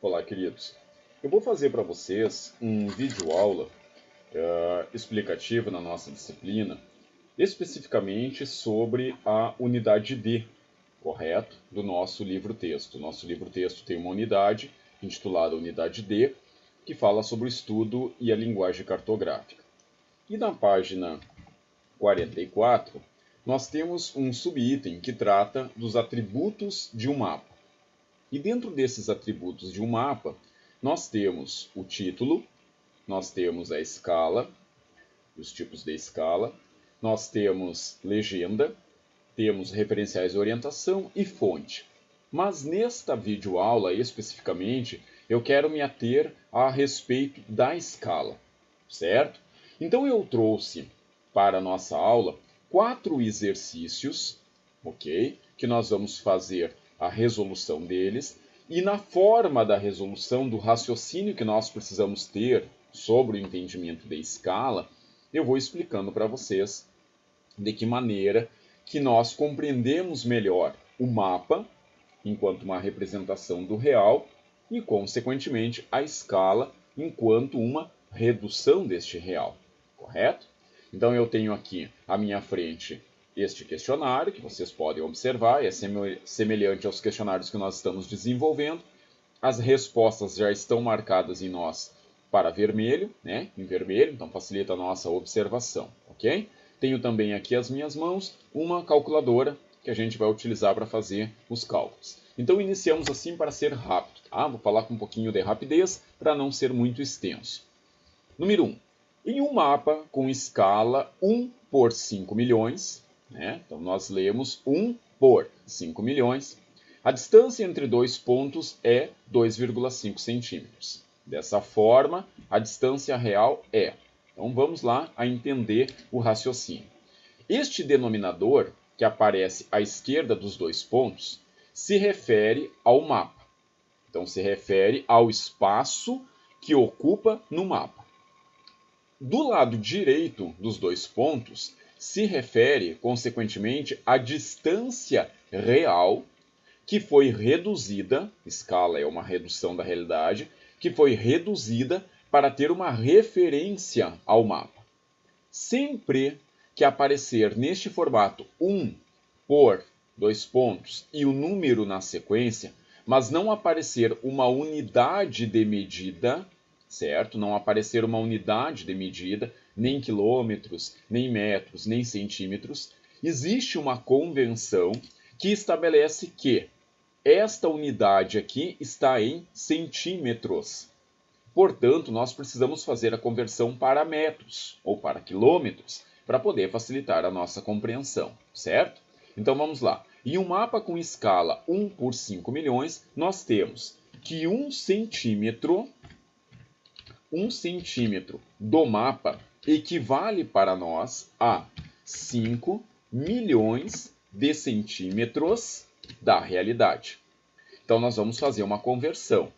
Olá, queridos. Eu vou fazer para vocês um vídeo-aula explicativo na nossa disciplina, especificamente sobre a unidade D, correto? Do nosso livro-texto. Nosso livro-texto tem uma unidade intitulada Unidade D, que fala sobre o estudo e a linguagem cartográfica. E na página 44, nós temos um subitem que trata dos atributos de um mapa. E dentro desses atributos de um mapa, nós temos o título, nós temos a escala, os tipos de escala, nós temos legenda, temos referenciais de orientação e fonte. Mas nesta videoaula especificamente, eu quero me ater a respeito da escala, certo? Então eu trouxe para a nossa aula 4 exercícios, ok? Que nós vamos fazer a resolução deles, e na forma da resolução, do raciocínio que nós precisamos ter sobre o entendimento da escala, eu vou explicando para vocês de que maneira que nós compreendemos melhor o mapa, enquanto uma representação do real, e, consequentemente, a escala, enquanto uma redução deste real, correto? Então eu tenho aqui à minha frente este questionário, que vocês podem observar, é semelhante aos questionários que nós estamos desenvolvendo. As respostas já estão marcadas em nós para vermelho, né? Em vermelho, então facilita a nossa observação, ok? Tenho também aqui às minhas mãos uma calculadora que a gente vai utilizar para fazer os cálculos. Então iniciamos assim para ser rápido, tá? Vou falar com um pouquinho de rapidez para não ser muito extenso. Número 1. Em um mapa com escala 1 por 5 milhões, né? Então nós lemos 1 por 5 milhões, a distância entre dois pontos é 2,5 centímetros. Dessa forma, a distância real é. Então vamos lá a entender o raciocínio. Este denominador, que aparece à esquerda dos dois pontos, se refere ao mapa. Então se refere ao espaço que ocupa no mapa. Do lado direito dos dois pontos, se refere, consequentemente, à distância real que foi reduzida, escala é uma redução da realidade, que foi reduzida para ter uma referência ao mapa. Sempre que aparecer neste formato 1 por dois pontos e o número na sequência, mas não aparecer uma unidade de medida, certo? Não aparecer uma unidade de medida, nem quilômetros, nem metros, nem centímetros, existe uma convenção que estabelece que esta unidade aqui está em centímetros. Portanto, nós precisamos fazer a conversão para metros ou para quilômetros para poder facilitar a nossa compreensão, certo? Então vamos lá. Em um mapa com escala 1 por 5 milhões, nós temos que 1 centímetro do mapa equivale para nós a 5 milhões de centímetros da realidade. Então nós vamos fazer uma conversão.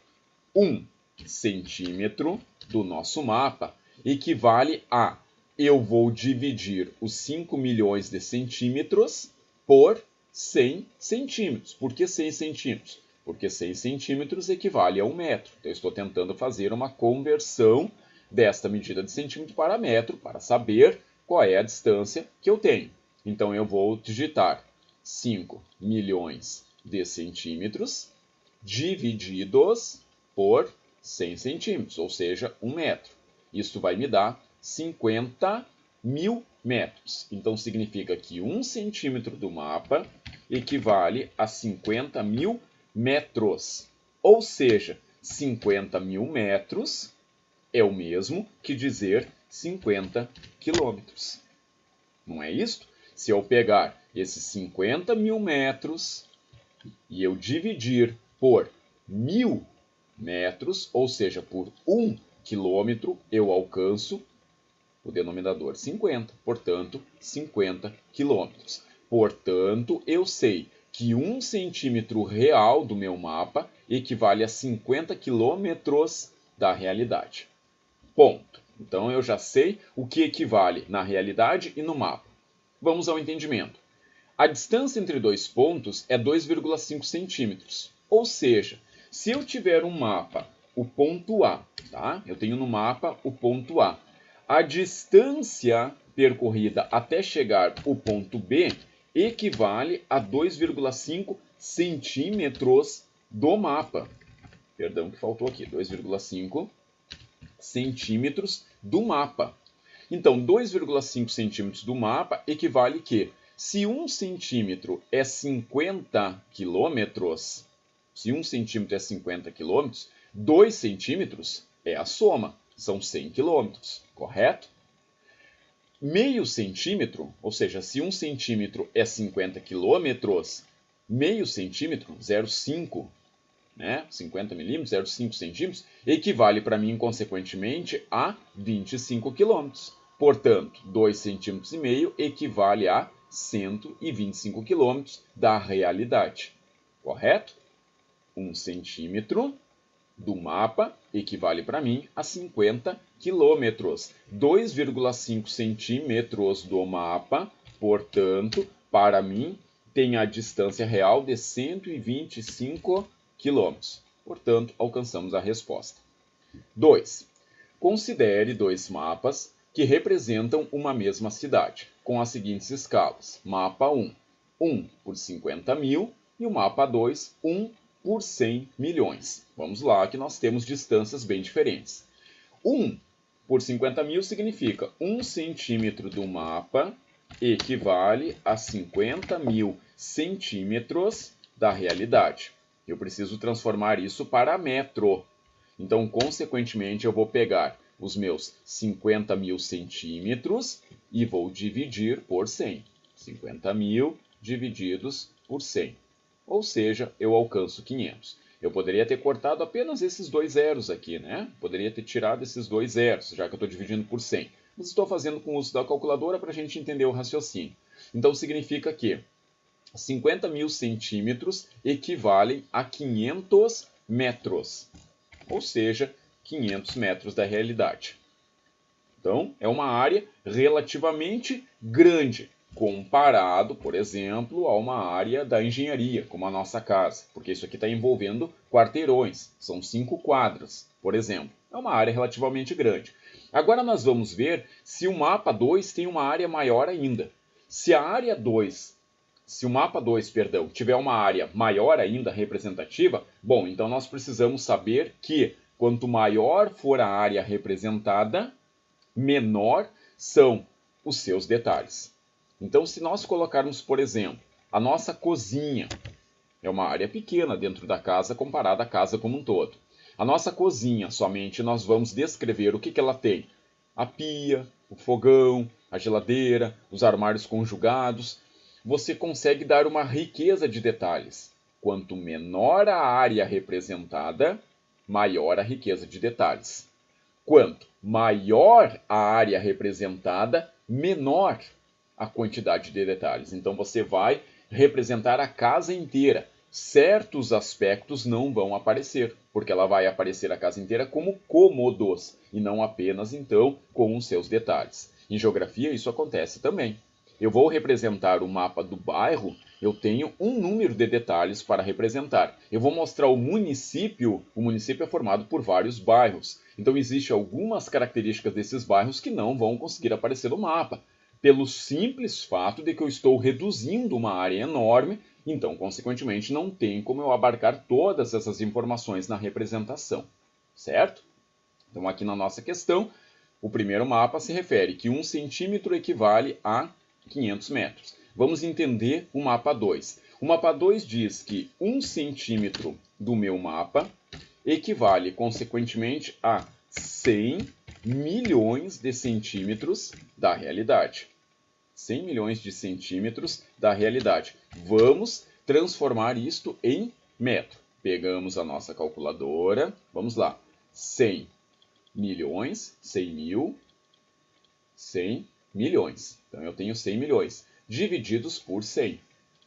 1 centímetro do nosso mapa equivale a, eu vou dividir os 5 milhões de centímetros por 100 centímetros. Por que 100 centímetros? Porque 100 centímetros equivale a 1 metro. Então eu estou tentando fazer uma conversão desta medida de centímetro para metro, para saber qual é a distância que eu tenho. Então eu vou digitar 5 milhões de centímetros divididos por 100 centímetros, ou seja, 1 metro. Isso vai me dar 50 mil metros. Então significa que 1 centímetro do mapa equivale a 50 mil metros. Ou seja, 50 mil metros é o mesmo que dizer 50 quilômetros. Não é isto? Se eu pegar esses 50 mil metros e eu dividir por 1000 metros, ou seja, por 1 quilômetro, eu alcanço o denominador 50, portanto, 50 quilômetros. Portanto, eu sei que 1 centímetro real do meu mapa equivale a 50 quilômetros da realidade. Ponto. Então, eu já sei o que equivale na realidade e no mapa. Vamos ao entendimento. A distância entre dois pontos é 2,5 centímetros. Ou seja, Se eu tiver um mapa, o ponto A, tá? Eu tenho no mapa o ponto A. A distância percorrida até chegar ao ponto B equivale a 2,5 centímetros do mapa. Perdão que faltou aqui, 2,5 centímetros do mapa. Então, 2,5 centímetros do mapa equivale que, se 1 centímetro é 50 quilômetros, se 1 centímetro é 50 quilômetros, 2 centímetros é a soma, são 100 quilômetros, correto? Meio centímetro, ou seja, se 1 centímetro é 50 quilômetros, meio centímetro, 0,5, né? 50 milímetros, 0,5 centímetros, equivale para mim, consequentemente, a 25 quilômetros. Portanto, 2,5 centímetros equivale a 125 quilômetros da realidade. Correto? 1 centímetro do mapa equivale para mim a 50 quilômetros. 2,5 centímetros do mapa, portanto, para mim, tem a distância real de 125 quilômetros. Portanto, alcançamos a resposta. 2. Considere dois mapas que representam uma mesma cidade, com as seguintes escalas. Mapa 1, 1 por 50 mil, e o mapa 2, 1 por 100 milhões. Vamos lá, que nós temos distâncias bem diferentes. 1 por 50 mil significa 1 centímetro do mapa equivale a 50 mil centímetros da realidade. Eu preciso transformar isso para metro. Então, consequentemente, eu vou pegar os meus 50 mil centímetros e vou dividir por 100. 50 mil divididos por 100. Ou seja, eu alcanço 500. Eu poderia ter cortado apenas esses dois zeros aqui, né? Poderia ter tirado esses dois zeros, já que eu estou dividindo por 100. Mas estou fazendo com o uso da calculadora para a gente entender o raciocínio. Então, significa que 50 mil centímetros equivalem a 500 metros. Ou seja, 500 metros da realidade. Então, é uma área relativamente grande, comparado, por exemplo, a uma área da engenharia, como a nossa casa, porque isso aqui está envolvendo quarteirões, são 5 quadras, por exemplo. É uma área relativamente grande. Agora nós vamos ver se o mapa 2 tem uma área maior ainda. Se o mapa 2, tiver uma área maior ainda, representativa, bom, então nós precisamos saber que quanto maior for a área representada, menor são os seus detalhes. Então, se nós colocarmos, por exemplo, a nossa cozinha, é uma área pequena dentro da casa comparada à casa como um todo. A nossa cozinha, somente nós vamos descrever o que ela tem. A pia, o fogão, a geladeira, os armários conjugados. Você consegue dar uma riqueza de detalhes. Quanto menor a área representada, maior a riqueza de detalhes. Quanto maior a área representada, menor a quantidade de detalhes. Então você vai representar a casa inteira. Certos aspectos não vão aparecer, porque ela vai aparecer a casa inteira como cômodos, e não apenas, então, com os seus detalhes. Em geografia isso acontece também. Eu vou representar o mapa do bairro, eu tenho um número de detalhes para representar. Eu vou mostrar o município é formado por vários bairros. Então existem algumas características desses bairros que não vão conseguir aparecer no mapa, pelo simples fato de que eu estou reduzindo uma área enorme, então, consequentemente, não tem como eu abarcar todas essas informações na representação, certo? Então, aqui na nossa questão, o primeiro mapa se refere que 1 centímetro equivale a 500 metros. Vamos entender o mapa 2. O mapa 2 diz que 1 centímetro do meu mapa equivale, consequentemente, a 100 milhões de centímetros da realidade. 100 milhões de centímetros da realidade. Vamos transformar isto em metro. Pegamos a nossa calculadora. Vamos lá. 100 milhões, 100 mil, 100 milhões. Então, eu tenho 100 milhões divididos por 100.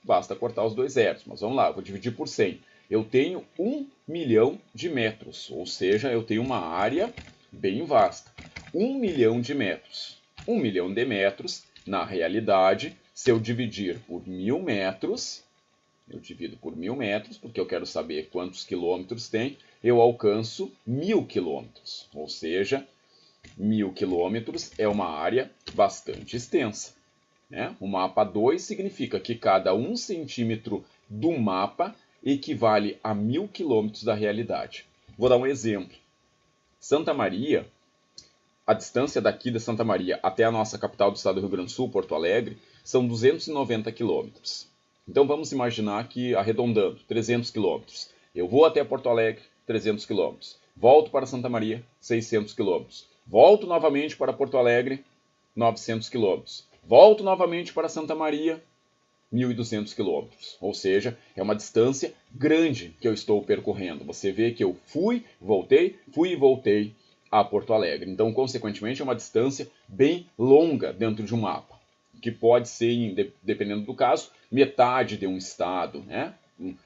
Basta cortar os dois zeros, mas vamos lá, eu vou dividir por 100. Eu tenho 1 milhão de metros, ou seja, eu tenho uma área bem vasta. 1 milhão de metros. 1 milhão de metros, na realidade, se eu dividir por 1000 metros, eu divido por 1.000 metros, porque eu quero saber quantos quilômetros tem, eu alcanço 1.000 quilômetros. Ou seja, 1.000 quilômetros é uma área bastante extensa, né? O mapa 2 significa que cada 1 centímetro do mapa equivale a 1.000 quilômetros da realidade. Vou dar um exemplo. Santa Maria, a distância daqui de Santa Maria até a nossa capital do estado do Rio Grande do Sul, Porto Alegre, são 290 quilômetros. Então vamos imaginar que, arredondando, 300 quilômetros. Eu vou até Porto Alegre, 300 quilômetros. Volto para Santa Maria, 600 quilômetros. Volto novamente para Porto Alegre, 900 quilômetros. Volto novamente para Santa Maria, 1.200 quilômetros. Ou seja, é uma distância grande que eu estou percorrendo. Você vê que eu fui e voltei a Porto Alegre. Então, consequentemente, é uma distância bem longa dentro de um mapa, que pode ser, dependendo do caso, metade de um estado, né?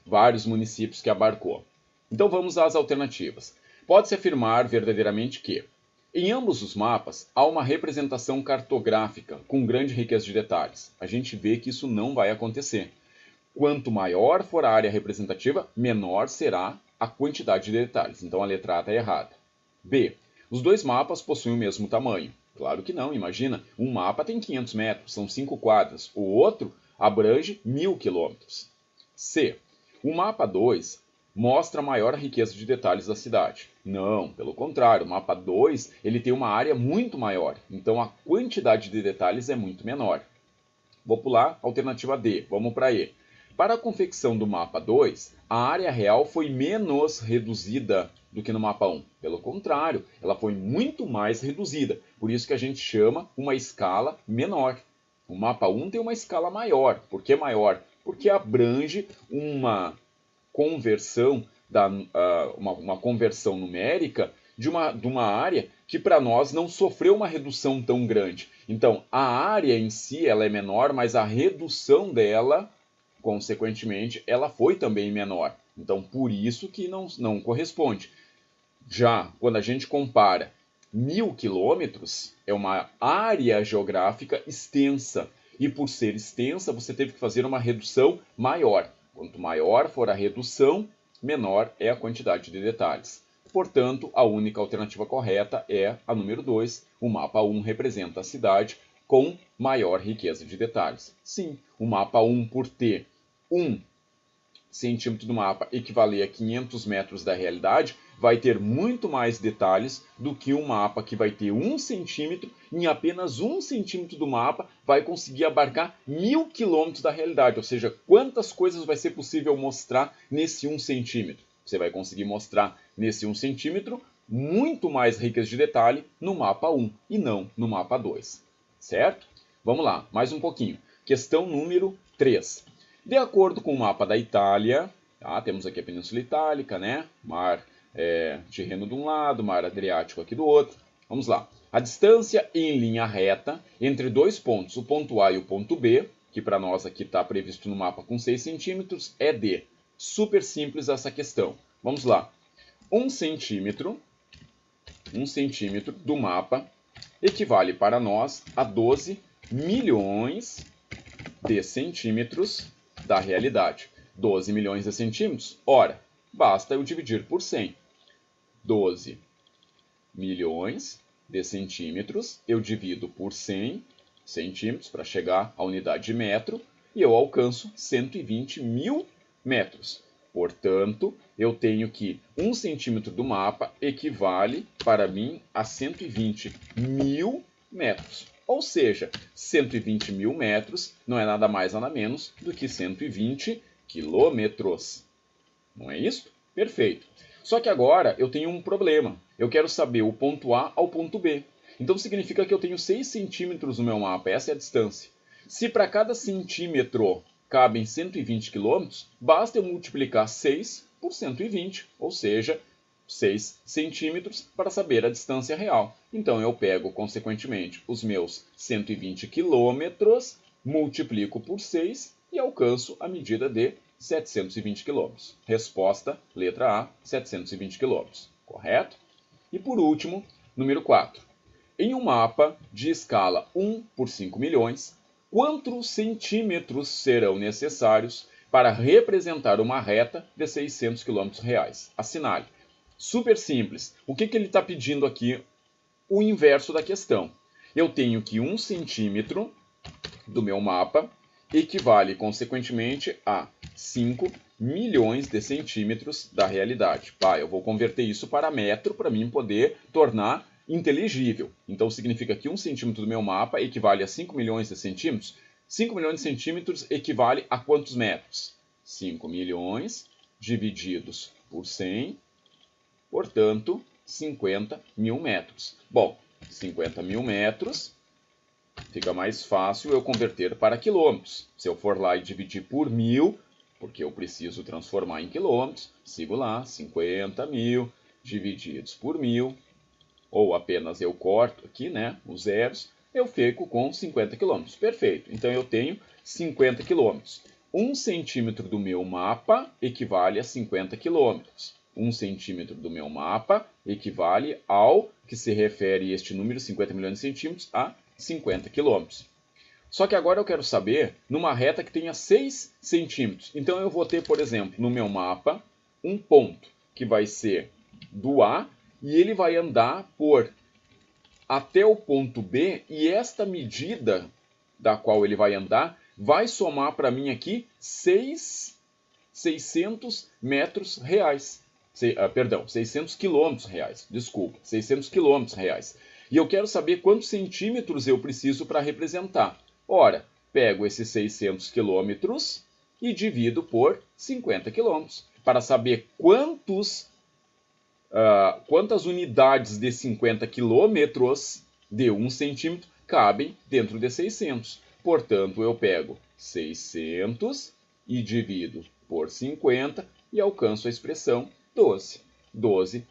Vários municípios que abarcou. Então vamos às alternativas. Pode-se afirmar verdadeiramente que, em ambos os mapas, há uma representação cartográfica com grande riqueza de detalhes. A gente vê que isso não vai acontecer. Quanto maior for a área representativa, menor será a quantidade de detalhes. Então a letra A está errada. B. Os dois mapas possuem o mesmo tamanho. Claro que não, imagina, um mapa tem 500 metros, são 5 quadras, o outro abrange 1.000 quilômetros. C. O mapa 2 mostra maior riqueza de detalhes da cidade. Não, pelo contrário, o mapa 2 ele tem uma área muito maior, então a quantidade de detalhes é muito menor. Vou pular a alternativa D, vamos para E. Para a confecção do mapa 2, a área real foi menos reduzida do que no mapa 1. Pelo contrário, ela foi muito mais reduzida. Por isso que a gente chama uma escala menor. O mapa 1 tem uma escala maior. Por que maior? Porque abrange uma conversão, uma conversão numérica de uma área que para nós não sofreu uma redução tão grande. Então, a área em si ela é menor, mas a redução dela, consequentemente, ela foi também menor. Então, por isso que não corresponde. Já quando a gente compara 1.000 quilômetros, é uma área geográfica extensa. E por ser extensa, você teve que fazer uma redução maior. Quanto maior for a redução, menor é a quantidade de detalhes. Portanto, a única alternativa correta é a número 2. O mapa 1 representa a cidade com maior riqueza de detalhes. Sim, o mapa 1, por ter 1 centímetro do mapa equivaler a 500 metros da realidade, vai ter muito mais detalhes do que um mapa que vai ter 1 centímetro, em apenas 1 centímetro do mapa vai conseguir abarcar 1.000 quilômetros da realidade, ou seja, quantas coisas vai ser possível mostrar nesse 1 centímetro. Você vai conseguir mostrar nesse 1 centímetro muito mais ricas de detalhe no mapa 1 e não no mapa 2, certo? Vamos lá, mais um pouquinho. Questão número 3. De acordo com o mapa da Itália, tá? Temos aqui a Península Itálica, né? Mar Tirreno de um lado, Mar Adriático aqui do outro. Vamos lá. A distância em linha reta entre dois pontos, o ponto A e o ponto B, que para nós aqui está previsto no mapa com 6 centímetros, é D. Super simples essa questão. Vamos lá. 1 centímetro do mapa equivale para nós a 12 milhões de centímetros da realidade. 12 milhões de centímetros? Ora, basta eu dividir por 100. 12 milhões de centímetros, eu divido por 100 centímetros para chegar à unidade de metro e eu alcanço 120 mil metros. Portanto, eu tenho que 1 centímetro do mapa equivale para mim a 120 mil metros. Ou seja, 120 mil metros não é nada mais nada menos do que 120 quilômetros. Não é isso? Perfeito. Só que agora eu tenho um problema. Eu quero saber o ponto A ao ponto B. Então significa que eu tenho 6 centímetros no meu mapa. Essa é a distância. Se para cada centímetro cabem 120 quilômetros, basta eu multiplicar 6 por 120, ou seja, 6 centímetros para saber a distância real. Então eu pego, consequentemente, os meus 120 quilômetros, multiplico por 6 e alcanço a medida de 720 quilômetros. Resposta, letra A, 720 quilômetros. Correto? E por último, número 4. Em um mapa de escala 1 por 5 milhões, quantos centímetros serão necessários para representar uma reta de 600 km reais. Assinale. Super simples. O que ele está pedindo aqui? O inverso da questão. Eu tenho que 1 centímetro do meu mapa equivale, consequentemente, a 5 milhões de centímetros da realidade. Eu vou converter isso para metro para mim poder tornar inteligível. Então significa que 1 centímetro do meu mapa equivale a 5 milhões de centímetros. 5 milhões de centímetros equivale a quantos metros? 5 milhões divididos por 100, portanto, 50 mil metros. Bom, 50 mil metros, fica mais fácil eu converter para quilômetros. Se eu for lá e dividir por 1000, porque eu preciso transformar em quilômetros, sigo lá, 50 mil divididos por 1000, ou apenas eu corto aqui, né, os zeros, eu fico com 50 quilômetros. Perfeito. Então eu tenho 50 quilômetros. 1 centímetro do meu mapa equivale a 50 quilômetros. 1 centímetro do meu mapa equivale ao que se refere este número, 50 milhões de centímetros, a 50 quilômetros. Só que agora eu quero saber numa reta que tenha 6 centímetros. Então eu vou ter, por exemplo, no meu mapa, um ponto que vai ser do A e ele vai andar até o ponto B, e esta medida da qual ele vai andar vai somar para mim aqui 600 metros reais. 600 quilômetros reais. Desculpa, 600 quilômetros reais. E eu quero saber quantos centímetros eu preciso para representar. Ora, pego esses 600 quilômetros e divido por 50 quilômetros para saber quantas unidades de 50 quilômetros de 1 centímetro cabem dentro de 600. Portanto, eu pego 600 e divido por 50 e alcanço a expressão 12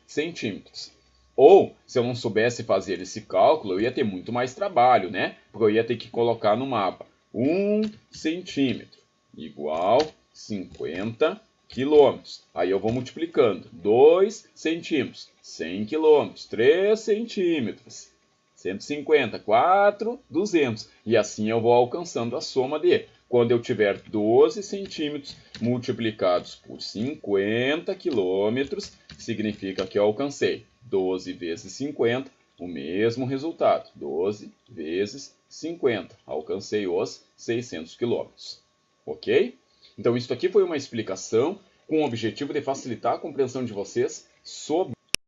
centímetros. Ou, se eu não soubesse fazer esse cálculo, eu ia ter muito mais trabalho, né? Porque eu ia ter que colocar no mapa 1 centímetro igual 50 quilômetros. Aí eu vou multiplicando. 2 centímetros, 100 quilômetros, 3 centímetros, 150, 4, 200. E assim eu vou alcançando a soma de, quando eu tiver 12 centímetros multiplicados por 50 quilômetros, significa que eu alcancei 12 vezes 50, o mesmo resultado. 12 vezes 50. Alcancei os 600 quilômetros. Ok? Então, isso aqui foi uma explicação com o objetivo de facilitar a compreensão de vocês sobre